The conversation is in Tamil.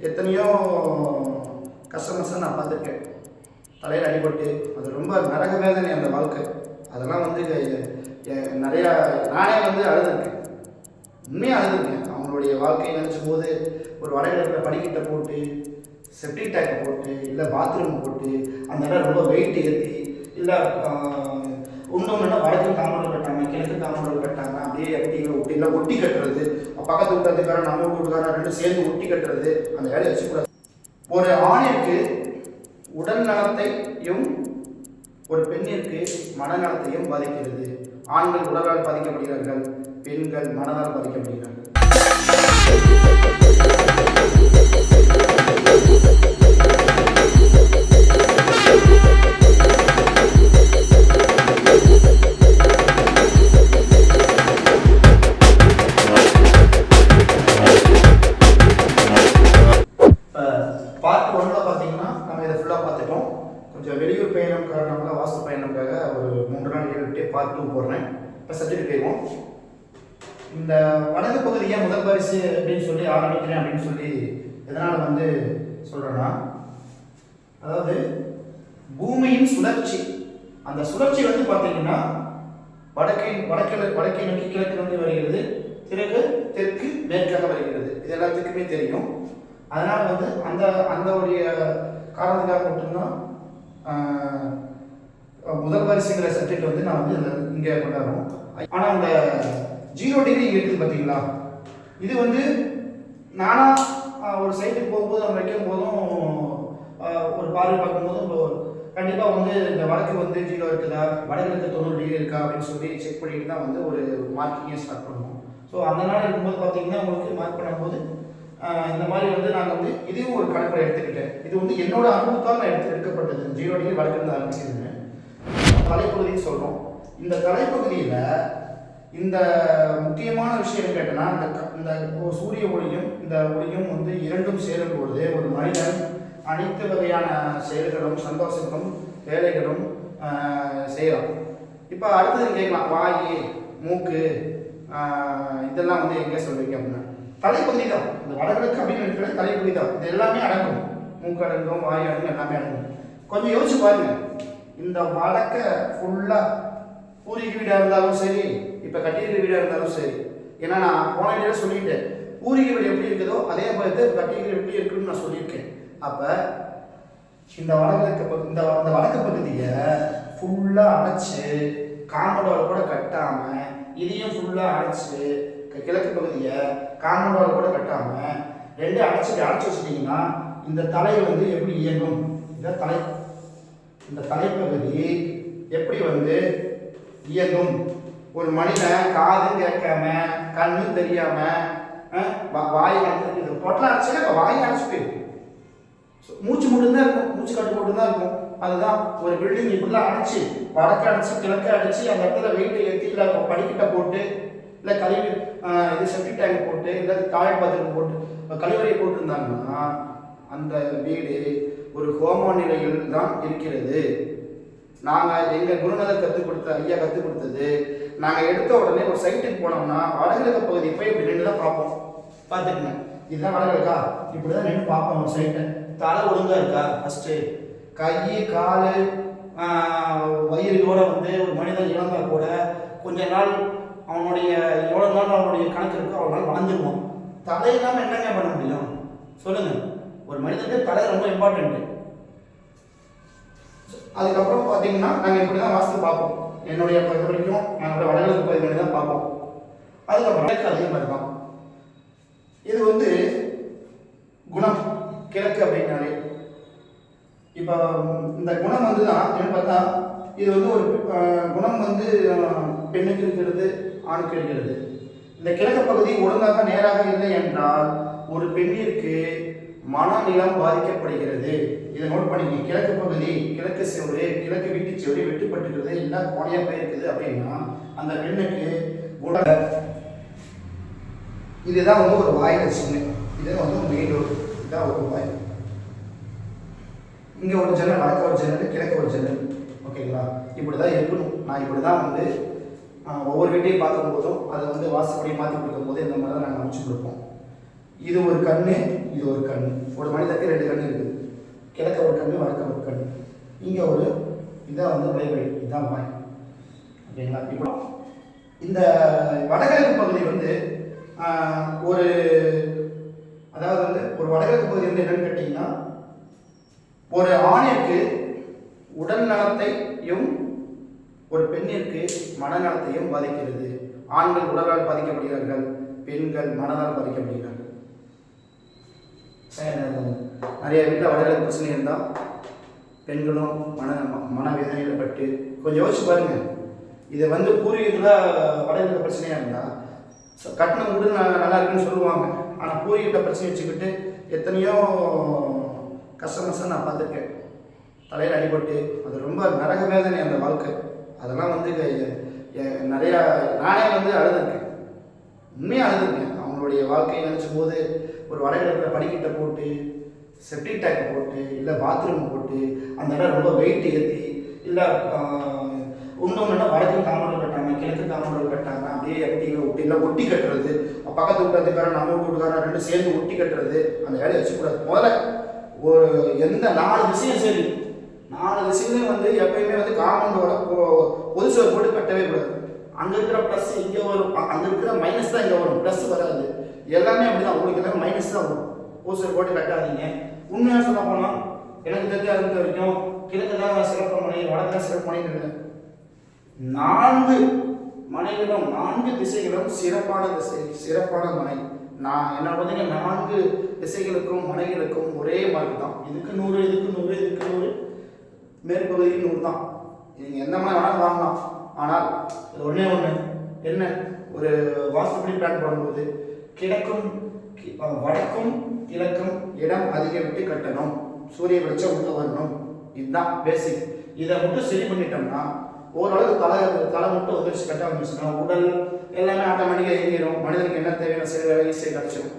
எத்தனையோ கஸ்டமர்ஸை நான் பார்த்துருக்கேன். தலையில் அடிபட்டு அது ரொம்ப நரக வேதனை அந்த வாழ்க்கை. அதெல்லாம் வந்து நிறையா நானே வந்து அழுதுருக்கேன், உண்மையாக அழுதுருக்கேன். அவங்களுடைய வாழ்க்கையை நினச்சும் போது ஒரு வடகிழக்கில் படிக்கிட்ட போட்டு செப்டிக் டேங்கை போட்டு இல்லை பாத்ரூம் போட்டு அந்த இடம் ரொம்ப வெயிட் ஏற்றி இல்லை இன்னொன்னா வடக்கு காம்பவுண்ட் கட்டாங்க, கிழக்கு காம்பவுண்ட் கட்டாங்க, அப்படியே அப்படி இல்லை ஒட்டி கட்டுறது, பக்கத்து வீட்டுக்காரன் நம்ம வீட்டுக்காரன் ரெண்டும் சேர்ந்து ஒட்டி கட்டுறது, அந்த வேலையை வச்சுக்கூடாது. ஒரு ஆணிற்கு உடல் நலத்தையும் ஒரு பெண்ணிற்கு மனநலத்தையும் பாதிக்கிறது. ஆண்கள் உடலால் பாதிக்கப்படுகிறார்கள், பெண்கள் மனதால் பாதிக்கப்படுகிறார்கள். பார்ட் 1ல பார்த்தீங்கன்னா நம்ம இதை ஃபுல்லாக பார்த்துட்டோம். கொஞ்சம் வெளியூர் பயணம் காரணமாக வாஸ்து பயணம்காக ஒரு 3 நாள் விட்டு பார்ட் 2 போடுறேன். இப்போ சப்ஜெக்ட் போயிடுவோம். இந்த வடக்கு பகுதியை முதல் பரிசு அப்படின்னு சொல்லி ஆரம்பிக்கிறேன் அப்படின்னு சொல்லி எதனால் வந்து சொல்கிறேன்னா, அதாவது பூமியின் சுழற்சி, அந்த சுழற்சி வந்து பார்த்தீங்கன்னா வடக்கை நோக்கி கிழக்கு நோக்கி வருகிறது, பிறகு தெற்கு மேற்காக வருகிறது. இது எல்லாத்துக்குமே தெரியும். அதனால் வந்து அந்த உடைய காரணத்துக்காக மட்டும்தான் முதல் வரிசைங்கிற சப்ஜெக்ட் வந்து நான் வந்து இங்கே கொண்டாடுறோம். ஆனால் அந்த 0 டிகிரி இங்கே இருக்குது பார்த்தீங்களா, இது வந்து நானாக ஒரு சைட்டுக்கு போகும்போது நம்ம வைக்கும் போதும் ஒரு பார்வை பார்க்கும்போதும் கண்டிப்பாக வந்து இந்த வடக்கு வந்து 0 இருக்குதா, வடகிழக்கு 90 டிகிரி இருக்கா அப்படின்னு சொல்லி செக் பண்ணிட்டு தான் வந்து ஒரு மார்க்கிங்கே ஸ்டார்ட் பண்ணுவோம். ஸோ அந்த நாள் இருக்கும்போது பார்த்தீங்கன்னா உங்களுக்கு மார்க் பண்ணும்போது இந்த மாதிரி வந்து நாங்கள் வந்து இதையும் ஒரு கணக்கில் எடுத்துக்கிட்டேன். இது வந்து என்னோட அனுபவத்தால் நான் எடுக்கப்பட்டது. 0 டிகிரி வடக்கிருந்து ஆரம்பிச்சிருந்தேன். தலைப்பகுதின்னு சொல்கிறோம். இந்த தலைப்பகுதியில் இந்த முக்கியமான விஷயம் கேட்டோன்னா, இந்த சூரிய ஒளியும் இந்த ஒளியும் வந்து இரண்டும் சேரும் பொழுது ஒரு மனிதன் அனைத்து வகையான செயல்களும் சந்தோஷங்களும் வேலைகளும் செய்கிறோம். இப்போ அடுத்தது கேட்கலாம், வாய் மூக்கு இதெல்லாம் வந்து எங்கே சொல்லுவீங்க அப்படின்னா தலைப்பகுதி தான். இந்த வடகிழக்கு அப்படின்னு இருக்கிறது தலைப்பகுதி தான். இது எல்லாமே அடங்கும், மூக்கு அடங்கும், வாய் அடங்கும், எல்லாமே அடங்கும். கொஞ்சம் யோசிச்சு பாருங்க, இந்த வடக்க ஃபுல்லாக பூர்வீக வீடாக இருந்தாலும் சரி, இப்போ கட்டியிருக்கிற வீடாக இருந்தாலும் சரி, ஏன்னா நான் போன வீடியோவில் சொல்லிட்டேன், பூர்வீக வீடு எப்படி இருக்குதோ அதே மாதிரி கட்டியிருக்கிற எப்படி இருக்குன்னு நான் சொல்லியிருக்கேன். அப்போ இந்த வடக்கு பகுதியை ஃபுல்லாக அடைச்சி காம்பவுண்டால் கூட கட்டாமல், இதையும் ஃபுல்லாக அடைச்சி கிழக்கு பகுதியை காம்பவுண்டால் கூட கட்டாமல் ரெண்டு அடைச்சி வச்சுட்டிங்கன்னா இந்த தலை வந்து எப்படி இயங்கும்? இந்த தலைப்பகுதி எப்படி வந்து இயங்கும்? ஒரு மனிதன் காதும் கேட்காம கண்ணும் தெரியாம வாய் அடைச்சிருக்கு, பொட்டலாம் அடைச்சா இப்போ வாய் அடைச்சிட்டு மூச்சு மட்டும்தான் இருக்கும், மூச்சு கட்டு மட்டும்தான் இருக்கும். அதுதான் ஒரு பில்டிங் இப்படிலாம் அடைச்சி வடக்கு அடைச்சி கிழக்கு அடைச்சி அந்த இடத்துல வெயிட்டை ஏற்றி இல்லை படிக்கிட்ட போட்டு இல்லை கழிவு இது செப்டிக் டேங்க் போட்டு இல்லை டாய்லெட் பாத்ரூம் போட்டு கழிவறையை போட்டிருந்தாங்கன்னா அந்த வீடு ஒரு ஹோம நிலையில் தான் இருக்கிறது. நாங்கள் எங்கள் குருநாதர் ஐயா கற்றுக் கொடுத்தது, நாங்கள் எடுத்த உடனே ஒரு சைட்டுக்கு போனோம்னா வடகிழக்கு பகுதி போய் இப்படி நின்று தான் பார்ப்போம். பார்த்துக்குங்க, இதுதான் வடகிழக்கா, இப்படி தான் நின்று பார்ப்போம். ஒரு சைட்டை தலை ஒழுங்காக இருக்கா, ஃபஸ்ட்டு கை கால் வயிறோட வந்து ஒரு மனிதன் இழந்தால் கூட கொஞ்ச நாள் அவனுடைய எவ்வளோ நாள் அவனுடைய கணக்கு இருக்கோ அவ்வளோ நாள் வளர்ந்துருவான். தலை இல்லாமல் என்னங்க பண்ண முடியும் சொல்லுங்கள்? ஒரு மனிதனுக்கு தலை ரொம்ப இம்பார்ட்டண்ட்டு. அதுக்கப்புறம் பார்த்தீங்கன்னா நாங்கள் இப்படி தான் வாஸ்து பார்ப்போம். என்னுடைய பொறுத்த வரைக்கும் நாங்கள் வடகிழக்கு பகுதியில் தான் பார்ப்போம். அதுக்கப்புறம் அதே மாதிரி தான். இது வந்து குணம் கிழக்கு அப்படின்னாலே. இப்போ இந்த குணம் வந்து தான் என்ன பார்த்தா, இது வந்து ஒரு குணம் வந்து பெண்ணுக்கு இருக்கிறது, ஆணுக்கு இருக்கிறது. இந்த கிழக்கு பகுதி ஒழுங்காக நேராக இல்லை என்றால் ஒரு பெண்ணிற்கு மனநிலம் பாதிக்கப்படுகிறது. இதை நோட் பண்ணிக்க. கிழக்கு பகுதி, கிழக்கு செவரு, கிழக்கு வீட்டு செவரு வெட்டுப்பட்டுக்கிறது, இல்லை கோணையா போயிருக்குது அப்படின்னா அந்த பெண்ணுக்கு இதுதான் வந்து ஒரு வாய் லட்சுமி. இது வந்து ஒரு மெயின் ரோடு, இதுதான் ஒரு வாய். இங்கே ஒரு ஜன்னல், வடக்கு ஒரு ஜன்னல், கிழக்கு ஒரு ஜன்னல். ஓகேங்களா? இப்படி தான் இருக்கணும். நான் இப்படி தான் வந்து ஒவ்வொரு வீட்டையும் பார்க்கும்போதும் அதை வந்து வாசப்படி மாற்றி கொடுக்கும்போது இந்த மாதிரி தான் நாங்கள் அமைச்சு கொடுப்போம். இது ஒரு கண், இது ஒரு கண். ஒரு மனிதனுக்கு 2 கண் இருக்குது. கிழக்க ஒரு கண், வடக்க ஒரு கண். இங்கே ஒரு இதான் வந்து விளைவழி, இதுதான் வாய். ஓகேங்களா? இப்போ இந்த வடகிழக்கு பகுதி வந்து ஒரு அதாவது வந்து ஒரு வடகிழக்கு பகுதி வந்து என்னன்னு கேட்டிங்கன்னா, ஒரு ஆணிற்கு உடல் நலத்தையும் ஒரு பெண்ணிற்கு மனநலத்தையும் பாதிக்கிறது. ஆண்கள் உடலால் பாதிக்கப்படுகிறார்கள், பெண்கள் மனதால் பாதிக்கப்படுகிறார்கள். நிறைய வீட்டில் வடகிழக்கு பிரச்சனை இருந்தால் பெண்களும் மனவேதனையில் பட்டு கொஞ்சம் யோசிச்சு பாருங்க. இது வந்து பூர்வீகத்தில் வடகிழக்கு பிரச்சனையாக இருந்தால் கட்டணம் கூட நல்லா இருக்குன்னு சொல்லுவாங்க. ஆனால் பூர்வீகத்தை பிரச்சனை வச்சுக்கிட்டு எத்தனையோ கஷ்டம் நான் பார்த்துருக்கேன். தலையில் அடிபட்டு அது ரொம்ப நரக வேதனை அந்த வாழ்க்கை. அதெல்லாம் வந்து நிறையா நானே வந்து அழுதுருக்கேன், உண்மையாக அழுதுருக்கேன். அவங்களுடைய வாழ்க்கையை நினச்சும் போது ஒரு வடகிழக்கில் படிக்கிட்ட போட்டு செப்டிக் டேங்க் போட்டு இல்லை பாத்ரூம் போட்டு அந்த இடம் ரொம்ப வெயிட் ஏற்றி இல்லை இன்னொன்னா வடக்கு காம்பவுண்ட் கட்டாங்க, கிழக்கு காம்பவுண்ட் கட்டாங்க, அப்படியே எப்படிங்க ஒட்டி இல்லை ஒட்டி கட்டுறது, பக்கத்து வீட்டுக்காரன் நம்ம வீட்டுக்காரன் 2 சேர்ந்து ஒட்டி கட்டுறது, அந்த வேலையை வச்சுக்கூடாது. முதல்ல ஒரு எந்த 4 திசையும் சரி 4 திசையிலையும் வந்து எப்பயுமே வந்து காம்பவுண்டோட பொது சுவர் போட்டு கட்டவே கூடாது. அங்கே இருக்கிற ப்ளஸ் இங்கே வரும், அங்கே இருக்கிற மைனஸ் தான் இங்கே வரும், ப்ளஸ் வராது. எல்லாமே அப்படிதான், உங்களுக்கு எல்லாமே மைனஸ் தான் வரும். பொது சுவர் போட்டு கட்டாதீங்க. உண்மையாக சொல்ல போனால் எனக்கு தெரிஞ்ச வரைக்கும் கிழக்கு தான் சிறப்பு மனை, வடக்கு தான் சிறப்பு மனைன்னு இல்லை. 4 மனைகளும் 4 திசைகளும் சிறப்பான திசை, சிறப்பான மனை. நான் என்ன பார்த்தீங்கன்னா 4 திசைகளுக்கும் மனைகளுக்கும் ஒரே மார்க் தான். இதுக்கு 100, இதுக்கு 100, இதுக்கு 100, மேற்பகுதிக்கு 100 தான். நீங்கள் எந்த மாதிரி வேணாலும் வாங்கலாம். ஆனால் ஒன்றே ஒன்று என்ன, ஒரு வாஸ்துப்படி பிளான் பண்ணும்போது கிழக்கும் வடக்கும் கிழக்கும் இடம் அதிக விட்டு கட்டணும், சூரிய வெளிச்சம் உள்ள வரணும். இதுதான் பேசிக். இதை மட்டும் சரி பண்ணிட்டோம்னா ஓரளவுக்கு தலை மட்டும் வந்துருச்சு, கட்ட வந்துருச்சுன்னா உடல் எல்லாமே ஆட்டோமேட்டிக்காக இயங்கிடும். மனிதனுக்கு என்ன தேவையான சில வேலை ஈஸியாக கிடச்சிடும்.